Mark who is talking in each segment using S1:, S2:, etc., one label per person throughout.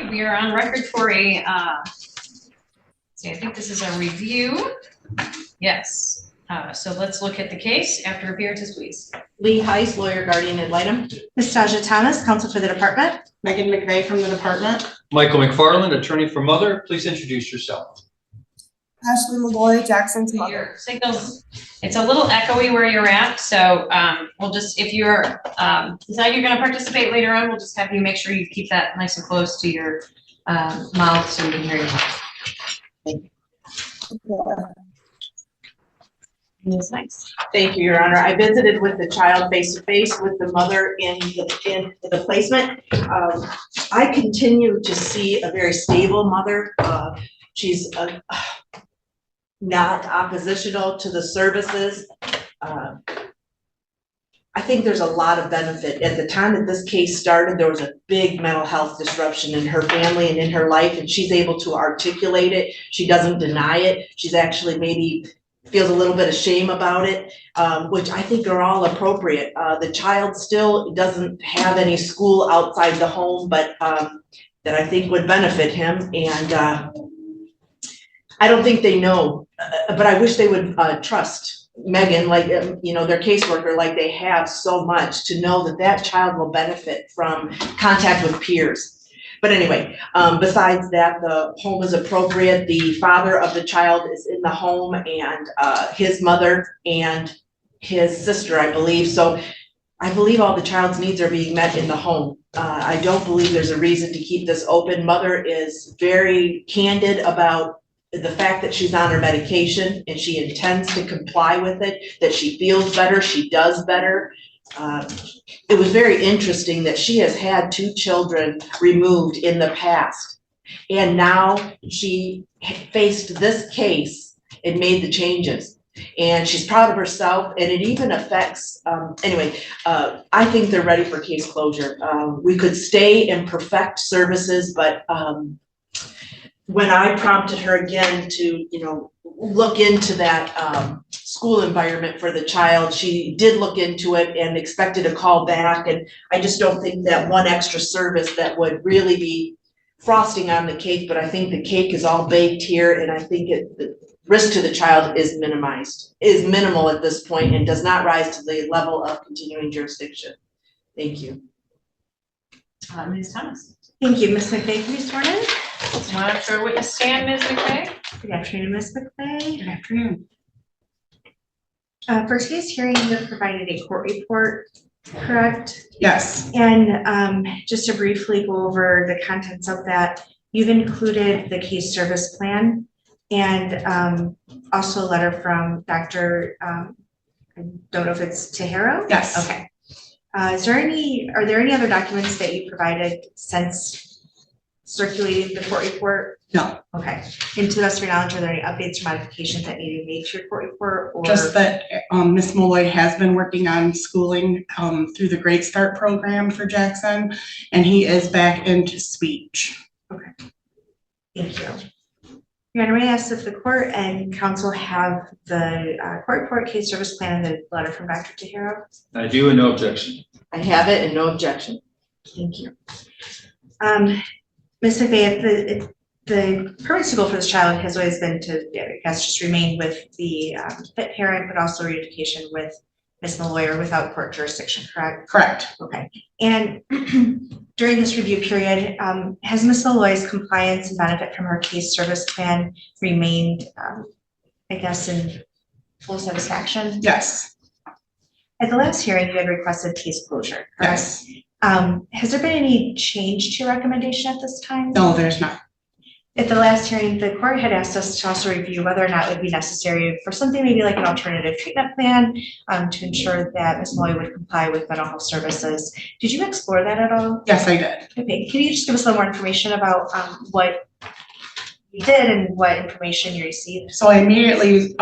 S1: right, we are on record for a, see, I think this is a review. Yes, so let's look at the case after appearances, please.
S2: Lee Heiss, lawyer, guardian ad litem.
S3: Ms. Taja Thomas, counsel for the department.
S2: Megan McVeigh from the department.
S4: Michael McFarland, attorney for mother. Please introduce yourself.
S5: Ashley Malloy, Jackson's mother.
S1: Your signals, it's a little echoey where you're at, so we'll just, if you're decide you're going to participate later on, we'll just have you make sure you keep that nice and close to your mouth so we can hear you. Thank you. That's nice.
S2: Thank you, Your Honor. I visited with the child face to face with the mother in the placement. I continue to see a very stable mother. She's not oppositional to the services. I think there's a lot of benefit. At the time that this case started, there was a big mental health disruption in her family and in her life, and she's able to articulate it. She doesn't deny it. She's actually maybe feels a little bit of shame about it, which I think are all appropriate. The child still doesn't have any school outside the home, but that I think would benefit him. And I don't think they know, but I wish they would trust Megan, like, you know, their caseworker, like they have so much, to know that that child will benefit from contact with peers. But anyway, besides that, the home is appropriate. The father of the child is in the home, and his mother and his sister, I believe. So I believe all the child's needs are being met in the home. I don't believe there's a reason to keep this open. Mother is very candid about the fact that she's on her medication and she intends to comply with it, that she feels better, she does better. It was very interesting that she has had 2 children removed in the past, and now she faced this case and made the changes, and she's proud of herself, and it even affects, anyway, I think they're ready for case closure. We could stay and perfect services, but when I prompted her again to, you know, look into that school environment for the child, she did look into it and expected a call back. And I just don't think that one extra service that would really be frosting on the cake, but I think the cake is all baked here, and I think the risk to the child is minimal at this point, and does not rise to the level of continuing jurisdiction. Thank you.
S1: Ms. Thomas.
S3: Thank you. Ms. McVeigh, can you sworn in?
S1: Monitor witness stand, Ms. McVeigh.
S3: Good afternoon, Ms. McVeigh.
S1: Good afternoon.
S3: For today's hearing, you have provided a court report, correct?
S5: Yes.
S3: And just to briefly go over the contents of that, you've included the case service plan and also a letter from Dr. I don't know if it's Tejero?
S5: Yes.
S3: Okay. Are there any other documents that you provided since circulating the court report?
S5: No.
S3: Okay. And to the best of your knowledge, are there any updates or modifications that need to be made to your court report? Or
S5: Just that Ms. Malloy has been working on schooling through the Great Start program for Jackson, and he is back into speech.
S3: Okay. Thank you. Your Honor, may I ask if the court and counsel have the court report, case service plan, and the letter from Dr. Tejero?
S4: I do, and no objection.
S2: I have it and no objection.
S3: Thank you. Ms. McVeigh, the permanent goal for this child has always been to, I guess, just remain with the fit parent, but also reunification with Ms. Malloy without court jurisdiction, correct?
S5: Correct.
S3: Okay. And during this review period, has Ms. Malloy's compliance and benefit from her case service plan remained, I guess, in full satisfaction?
S5: Yes.
S3: At the last hearing, you had requested case closure, correct?
S5: Yes.
S3: Has there been any change to your recommendation at this time?
S5: No, there's not.
S3: At the last hearing, the court had asked us to also review whether or not it would be necessary for something maybe like an alternative treatment plan to ensure that Ms. Malloy would comply with mental health services. Did you explore that at all?
S5: Yes, I did.
S3: Okay, can you just give us a little more information about what you did and what information you received?
S5: So I immediately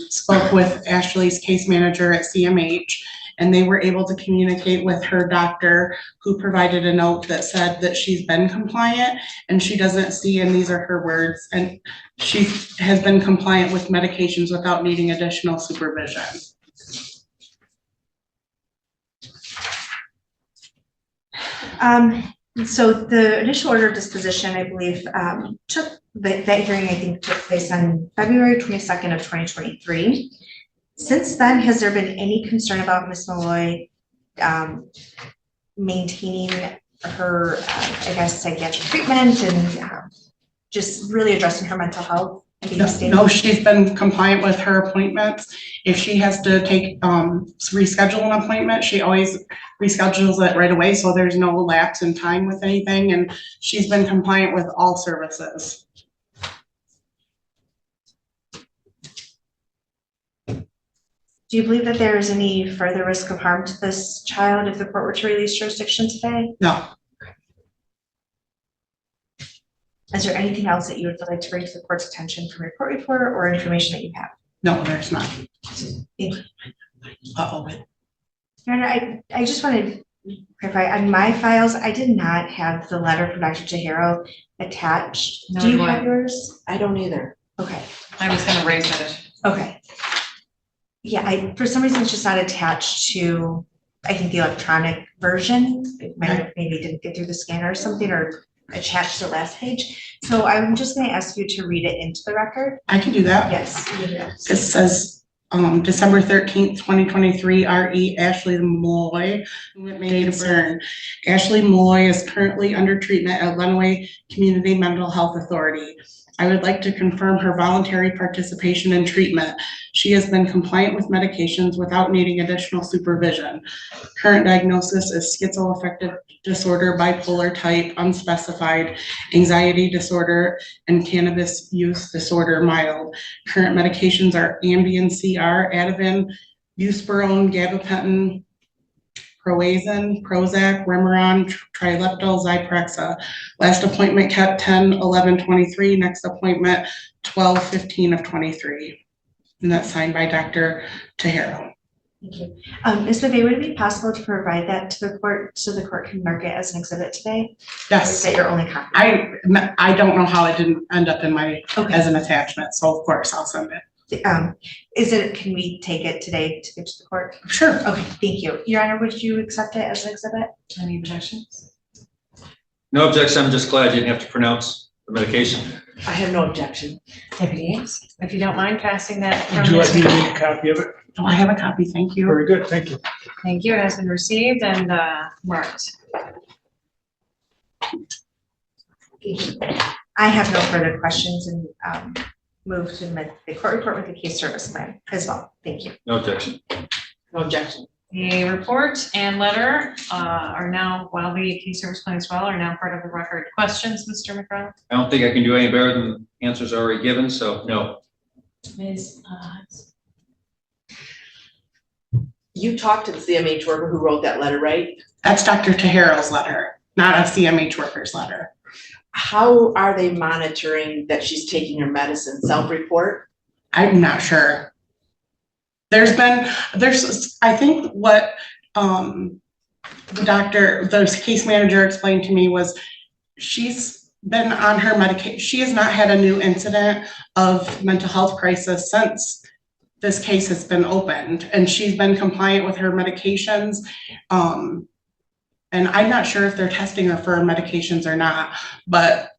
S5: spoke with Ashley's case manager at CMH, and they were able to communicate with her doctor, who provided a note that said that she's been compliant and she doesn't see, and these are her words, and she has been compliant with medications without needing additional supervision.
S3: So the initial order of disposition, I believe, that hearing, I think, took place on February 22nd of 2023. Since then, has there been any concern about Ms. Malloy maintaining her, I guess, psychiatric treatment and just really addressing her mental health and being stable?
S5: No, she's been compliant with her appointments. If she has to take, reschedule an appointment, she always reschedules it right away, so there's no lapse in time with anything, and she's been compliant with all services.
S3: Do you believe that there is any further risk of harm to this child if the court were to release jurisdiction today?
S5: No.
S3: Is there anything else that you would like to bring to the court's attention from your court report or information that you have?
S5: No, there's not.
S3: Thank you.
S5: Uh-oh.
S3: Your Honor, I just wanted to clarify, on my files, I did not have the letter from Dr. Tahiro attached.
S1: No,
S3: Do you
S1: do I.
S3: have yours?
S2: I don't either.
S3: Okay,
S1: I was gonna raise that.
S3: okay. Yeah, for some reason, it's just not attached to, I think, the electronic version. It might have maybe didn't get through the scanner or something, or attached to the last page. So I'm just gonna ask you to read it into the record.
S5: I can do that.
S3: Yes.
S5: It says, December 13th, 2023, R.E. Ashley Malloy, may concern. Ashley Malloy is currently under treatment at Lenawee Community Mental Health Authority. I would like to confirm her voluntary participation in treatment. She has been compliant with medications without needing additional supervision. Current diagnosis is schizoaffective disorder, bipolar type, unspecified, anxiety disorder, and cannabis use disorder, mild. Current medications are Ambien CR, Ativan, buspirone, gabapentin, Proazen, Prozac, Remeron, Trileptal, Zyprexa. Last appointment kept 10/11/23. Next appointment 12/15 of 23. And that's signed by Dr. Tahiro.
S3: Thank you. Ms. McVeigh, would it be possible to provide that to the court so the court can mark it as an exhibit today? Or is
S5: Yes,
S3: that your only copy?
S5: I don't know how it didn't end up in my,
S3: Okay.
S5: as an attachment, so of course I'll send it.
S3: Can we take it today to give to the court?
S5: Sure.
S3: Okay, thank you. Your Honor, would you accept it as an exhibit?
S1: Any objections?
S4: No objection, I'm just glad you didn't have to pronounce the medication.
S2: I have no objection.
S1: Deputy Ames, if you don't mind passing that.
S6: Would you like me to make a copy of it?
S5: Oh, I have a copy, thank you.
S6: Very good, thank you.
S1: Thank you, it has been received and marked.
S3: I have no further questions and move to the court report with the case service plan as well. Thank you.
S4: No objection.
S2: No objection.
S1: The report and letter are now, while the case service plan as well, are now part of the record. Questions, Mr. McGrath?
S4: I don't think I can do any better than the answers already given, so no.
S1: Ms.
S2: You talked to the CMH worker who wrote that letter, right?
S5: That's Dr. Tahiro's letter, not a CMH worker's letter.
S2: How are they monitoring that she's taking her medicine? Self-report?
S5: I'm not sure. I think what the case manager explained to me was she's been on her medication. She has not had a new incident of mental health crisis since this case has been opened, and she's been compliant with her medications. And I'm not sure if they're testing her for medications or not, but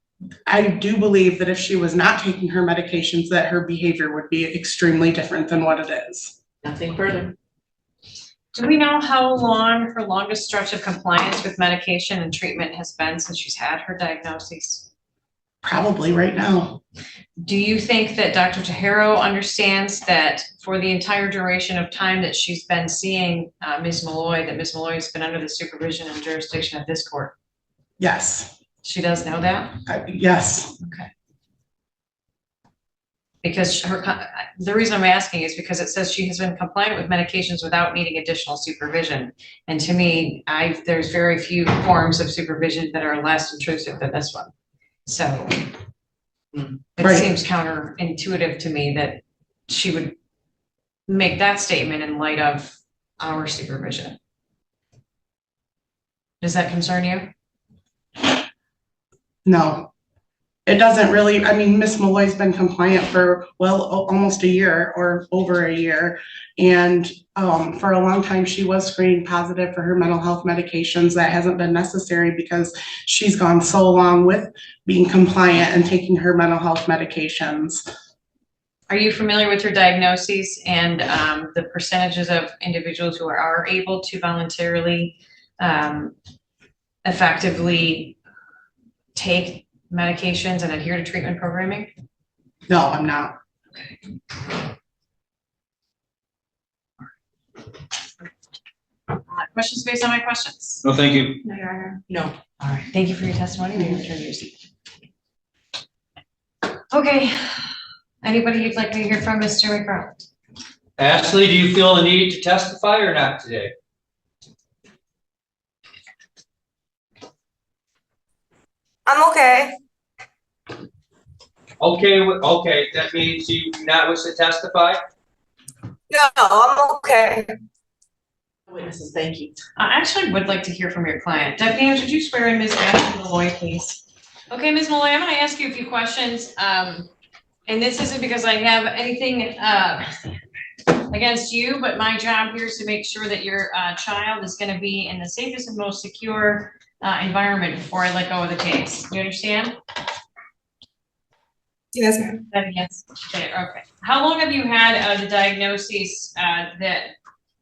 S5: I do believe that if she was not taking her medications, that her behavior would be extremely different than what it is.
S2: Nothing further.
S1: Do we know how long her longest stretch of compliance with medication and treatment has been since she's had her diagnosis?
S5: Probably right now.
S1: Do you think that Dr. Tahiro understands that for the entire duration of time that she's been seeing Ms. Malloy, that Ms. Malloy has been under the supervision and jurisdiction of this court?
S5: Yes.
S1: She does know that?
S5: Yes.
S1: Okay. Because the reason I'm asking is because it says she has been compliant with medications without needing additional supervision. And to me, there's very few forms of supervision that are less intrusive than this one. So it seems counterintuitive to me that she would make that statement in light of our supervision. Does that concern you?
S5: No. it doesn't really, I mean, Miss Malloy's been compliant for, well, almost a year or over a year. And for a long time, she was screening positive for her mental health medications. That hasn't been necessary because she's gone so long with being compliant and taking her mental health medications.
S1: Are you familiar with her diagnoses and the percentages of individuals who are able to voluntarily effectively take medications and adhere to treatment programming?
S5: No, I'm not.
S1: Questions based on my questions?
S4: No, thank you.
S3: No, Your Honor.
S2: No.
S1: All right, thank you for your testimony. May you return to your seat. Okay, anybody you'd like to hear from, Mr. McFarland?
S4: Ashley, do you feel the need to testify or not today?
S7: I'm okay.
S4: Okay, that means you do not wish to testify?
S7: No, I'm okay.
S2: Witnesses, thank you.
S1: I actually would like to hear from your client. Deputy, would you swear in Ms. Ashley Malloy, please? Okay, Ms. Malloy, I'm gonna ask you a few questions. And this isn't because I have anything against you, but my job here is to make sure that your child is gonna be in the safest and most secure environment before I let go of the case. You understand?
S7: Yes, ma'am.
S1: Yes. Okay. How long have you had the diagnosis that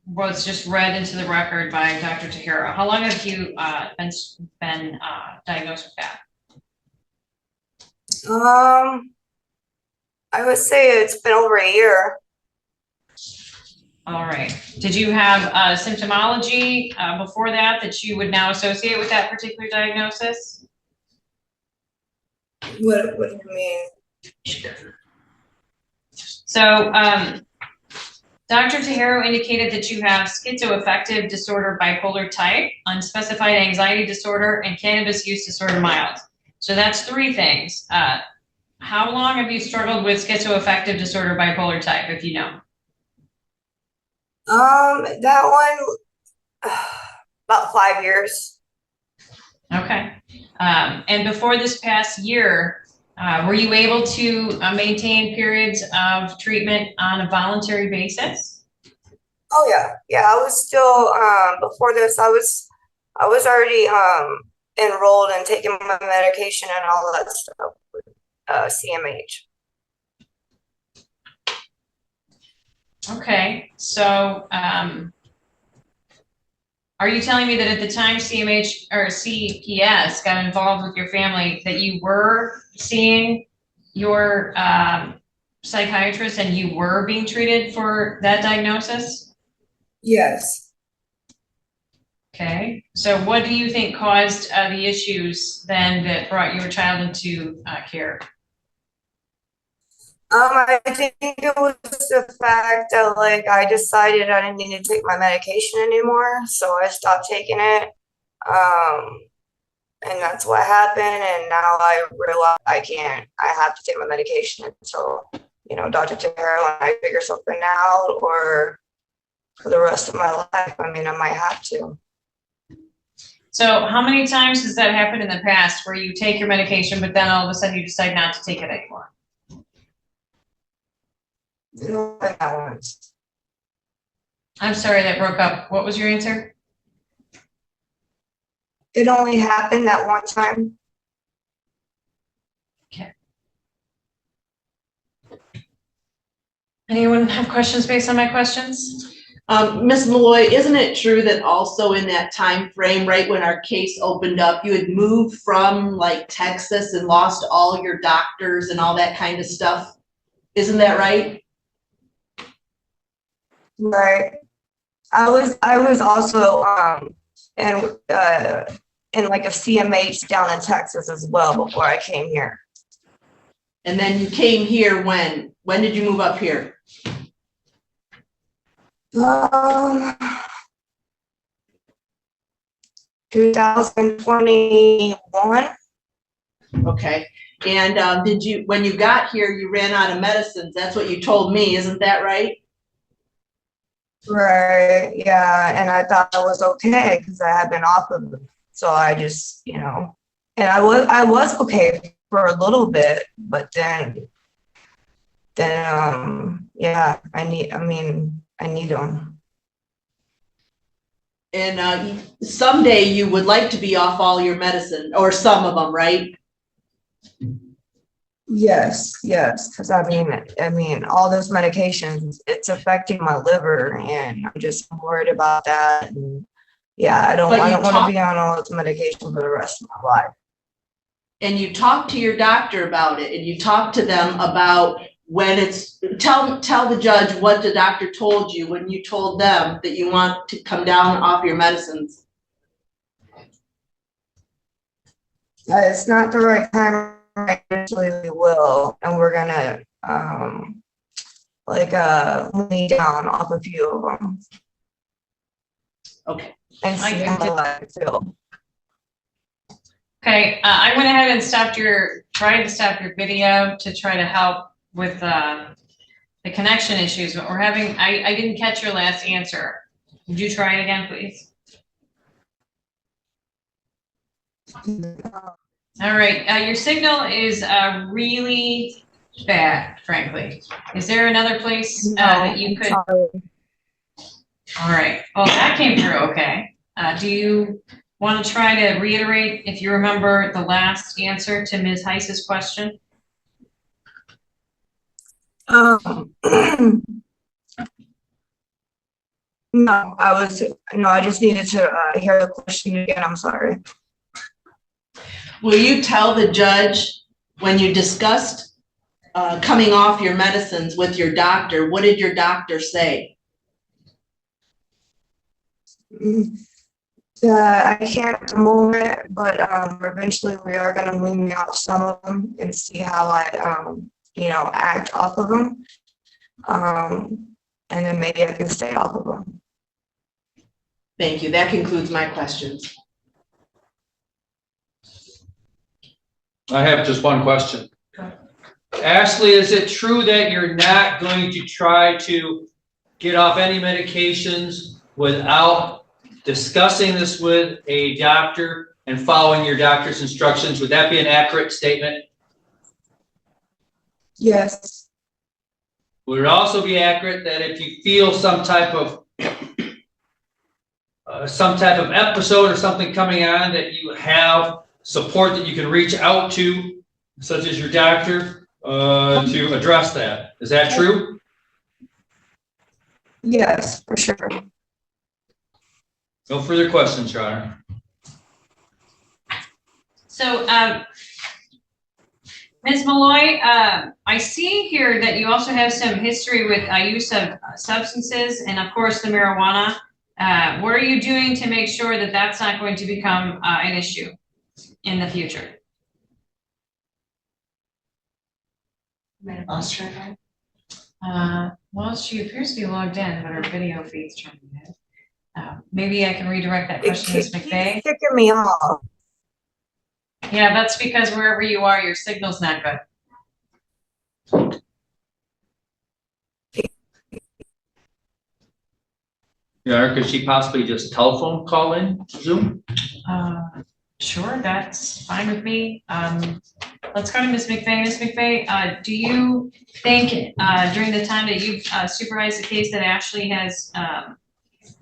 S1: was just read into the record by Dr. Tahira? How long have you been diagnosed with that?
S7: I would say it's been over a year.
S1: All right. Did you have symptomology before that you would now associate with that particular diagnosis?
S7: What do you mean?
S1: So, Dr. Tahiro indicated that you have schizoaffective disorder bipolar type, unspecified anxiety disorder, and cannabis use disorder mild. So that's 3 things. How long have you struggled with schizoaffective disorder bipolar type, if you know?
S7: That one, about 5 years.
S1: Okay. And before this past year, were you able to maintain periods of treatment on a voluntary basis?
S7: Oh yeah, I was still before this. I was already enrolled and taking my medication and all that stuff with CMH.
S1: Okay, so are you telling me that at the time CMH or CPS got involved with your family that you were seeing your psychiatrist and you were being treated for that diagnosis?
S7: Yes.
S1: Okay, so what do you think caused the issues then that brought your child into care?
S7: I think it was the fact that I decided I didn't need to take my medication anymore, so I stopped taking it. And that's what happened. And now I realize I have to take my medication until, Dr. Tahira, when I figure something out, or for the rest of my life. I mean, I might have to.
S1: So how many times has that happened in the past where you take your medication, but then all of a sudden you decide not to take it anymore?
S7: That once.
S1: I'm sorry, that broke up. What was your answer?
S7: It only happened that one time.
S1: Okay. Anyone have questions based on my questions?
S2: Ms. Malloy, isn't it true that also in that time frame, right when our case opened up, you had moved from Texas and lost all your doctors and all that kind of stuff? Isn't that right?
S7: Right. I was also in a CMH down in Texas as well before I came here.
S2: And then you came here when? When did you move up here?
S7: 2021.
S2: Okay. And when you got here, you ran out of medicines. That's what you told me. Isn't that right?
S7: Right. Yeah. And I thought I was okay because I had been off of them. So I just, and I was okay for a little bit, but then yeah, I need them.
S2: And someday you would like to be off all your medicine, or some of them, right?
S7: Yes, because I mean, all those medications, it's affecting my liver, and I'm just worried about that. And yeah, I don't want to be on all this medication for the rest of my life.
S2: And you talk to your doctor about it, and you talk to them about when it's, tell the judge what the doctor told you when you told them that you want to come down off your medicines.
S7: It's not the right time. Eventually we will, and we're gonna lay down off a few of them.
S2: Okay.
S7: And see how I feel.
S1: Okay, I went ahead and tried to stop your video to try to help with the connection issues, but we're having, I didn't catch your last answer. Would you try it again, please? All right, your signal is really bad, frankly. Is there another place that you could? All right, well, that came through okay. Do you want to try to reiterate, if you remember, the last answer to Ms. Heiss's question?
S7: No, I just needed to hear the question again. I'm sorry.
S2: Will you tell the judge when you discussed coming off your medicines with your doctor, what did your doctor say?
S7: I can't at the moment, but eventually we are going to wean me off some of them and see how I, act off of them. And then maybe I can stay off of them.
S2: Thank you. That concludes my questions.
S4: I have just one question. Ashley, is it true that you're not going to try to get off any medications without discussing this with a doctor and following your doctor's instructions? Would that be an accurate statement?
S7: Yes.
S4: Would it also be accurate that if you feel some type of episode or something coming on, that you have support that you can reach out to, such as your doctor, to address that? Is that true?
S7: Yes, for sure.
S4: No further questions, Your Honor.
S1: So, Ms. Malloy, I see here that you also have some history with use of substances and, of course, the marijuana. What are you doing to make sure that that's not going to become an issue in the future? Well, she appears to be logged in, but her video feed's trying to. Maybe I can redirect that question to Ms. McVeigh.
S7: It's kicking me off.
S1: Yeah, that's because wherever you are, your signal's not good.
S4: Your Honor, could she possibly just telephone call in Zoom?
S1: Sure, that's fine with me. Let's go to Ms. McVeigh. Ms. McVeigh, do you think during the time that you've supervised the case that Ashley has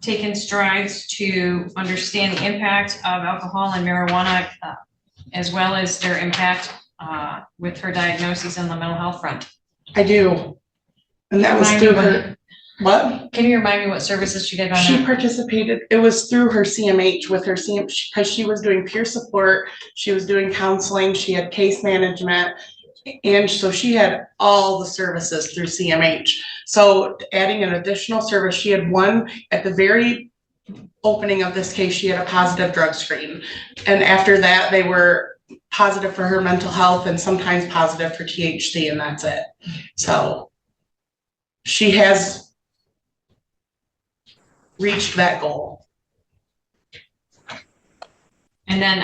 S1: taken strides to understand the impact of alcohol and marijuana, as well as their impact with her diagnosis on the mental health front?
S5: I do. And that was through her, what?
S1: Can you remind me what services she did on
S5: She
S1: that?
S5: participated, it was through her CMH with her CMH, because she was doing peer support, she was doing counseling, she had case management. And so she had all the services through CMH. So adding an additional service, she had one at the very opening of this case, she had a positive drug screen. And after that, they were positive for her mental health and sometimes positive for THC, and that's it. So she has reached that goal.
S1: And then,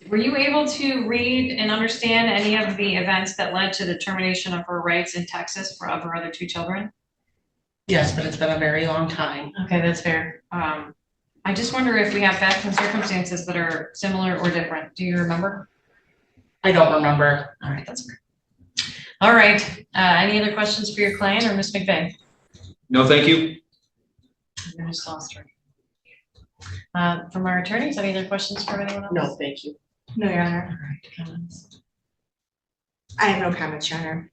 S1: were you able to read and understand any of the events that led to the termination of her rights in Texas for her other two children?
S5: Yes, but it's been a very long time.
S1: Okay, that's fair. I just wonder if we have facts and circumstances that are similar or different. Do you remember?
S5: I don't remember.
S1: All right, that's fair. All right, any other questions for your client or Ms. McVeigh?
S4: No, thank you.
S1: Ms. Foster. From our attorneys, any other questions for anyone else?
S2: No, thank you.
S3: No, Your Honor.
S1: All right, comments?
S3: I have no comments, Your Honor.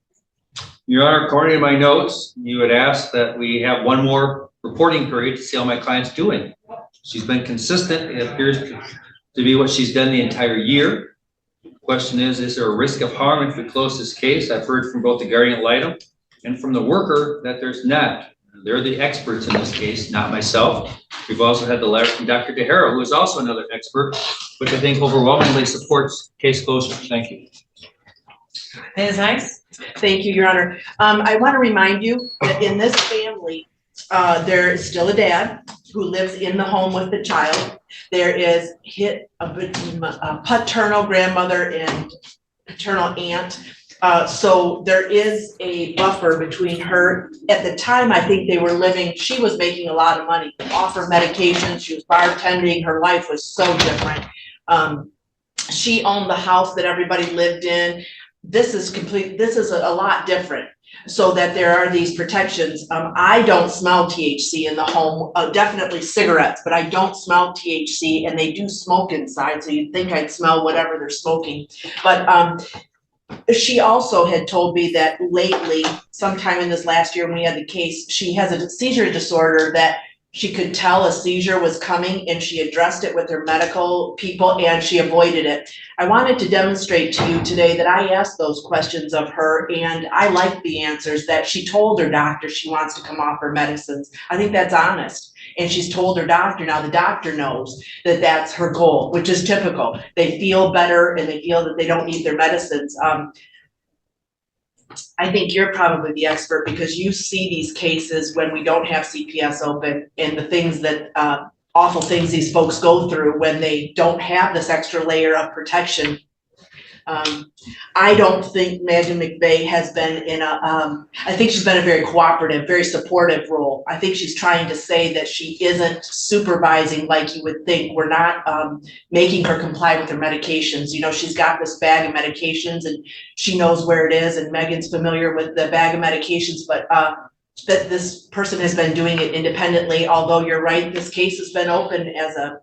S4: Your Honor, according to my notes, you had asked that we have one more reporting period to see how my client's doing. She's been consistent. It appears to be what she's done the entire year. Question is there a risk of harm if we close this case? I've heard from both the guardian ad litem and from the worker that there's not. They're the experts in this case, not myself. We've also had the letter from Dr. DeHara, who is also another expert, which I think overwhelmingly supports case closure. Thank you.
S1: Ms. Heiss?
S2: Thank you, Your Honor. I want to remind you that in this family, there is still a dad who lives in the home with the child. There is a paternal grandmother and paternal aunt. So there is a buffer between her. At the time, I think they were living, she was making a lot of money off her medications. She was bartending. Her life was so different. She owned the house that everybody lived in. This is a lot different, so that there are these protections. I don't smell THC in the home, definitely cigarettes, but I don't smell THC, and they do smoke inside, so you'd think I'd smell whatever they're smoking. But she also had told me that lately, sometime in this last year when we had the case, she has a seizure disorder that she could tell a seizure was coming, and she addressed it with her medical people and she avoided it. I wanted to demonstrate to you today that I asked those questions of her, and I liked the answers that she told her doctor she wants to come off her medicines. I think that's honest. And she's told her doctor, now the doctor knows that that's her goal, which is typical. They feel better and they feel that they don't need their medicines. I think you're probably the expert because you see these cases when we don't have CPS open and the things that, awful things these folks go through when they don't have this extra layer of protection. I don't think Megan McVeigh has been in I think she's been a very cooperative, very supportive role. I think she's trying to say that she isn't supervising like you would think. We're not making her comply with her medications. You know, she's got this bag of medications and she knows where it is, and Megan's familiar with the bag of medications, but that this person has been doing it independently, although you're right, this case has been open as a.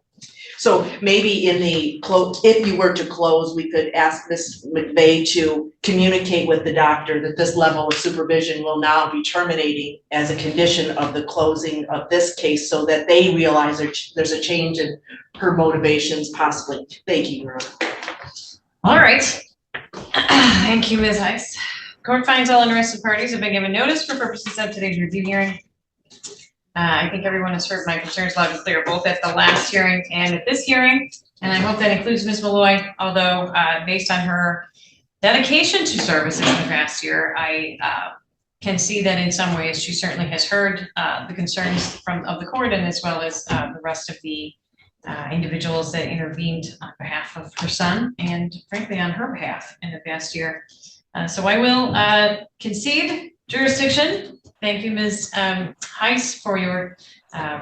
S2: So maybe in the close, if you were to close, we could ask Ms. McVeigh to communicate with the doctor that this level of supervision will now be terminating as a condition of the closing of this case, so that they realize there's a change in her motivations possibly. Thank you, Your Honor.
S1: All right. Thank you, Ms. Heiss. Court finds all interested parties have been given notice for purposes of today's review hearing. I think everyone has heard my concerns loud and clear, both at the last hearing and at this hearing. And I hope that includes Ms. Malloy, although based on her dedication to service in the past year, I can see that in some ways she certainly has heard the concerns of the court, and as well as the rest of the individuals that intervened on behalf of her son and frankly on her behalf in the past year. So I will concede jurisdiction. Thank you, Ms. Heiss, for your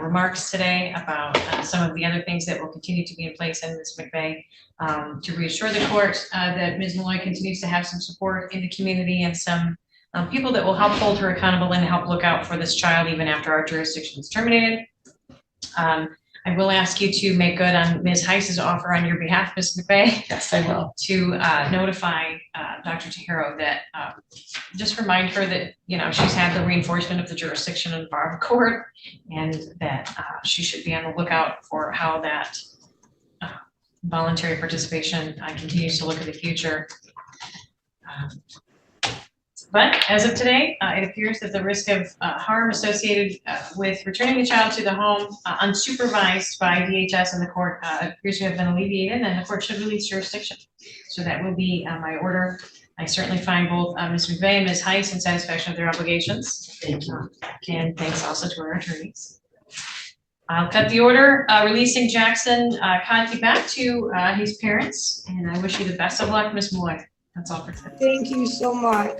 S1: remarks today about some of the other things that will continue to be in place, and Ms. McVeigh to reassure the court that Ms. Malloy continues to have some support in the community and some people that will help hold her accountable and help look out for this child even after our jurisdiction is terminated. I will ask you to make good on Ms. Heiss's offer on your behalf, Ms. McVeigh.
S5: Yes, I will.
S1: To notify Dr. Tahiro that, just remind her that, you know, she's had the reinforcement of the jurisdiction of the bar of court, and that she should be on the lookout for how that voluntary participation continues to look in the future. But as of today, it appears that the risk of harm associated with returning the child to the home unsupervised by DHS and the court appears to have been alleviated, and the court should release jurisdiction. So that will be my order. I certainly find both Ms. McVeigh and Ms. Heiss in satisfaction of their obligations.
S2: Thank you.
S1: And thanks also to our attorneys. I'll cut the order releasing Jackson Conti back to his parents, and I wish you the best of luck, Ms. Malloy. That's all for today.
S7: Thank you so much.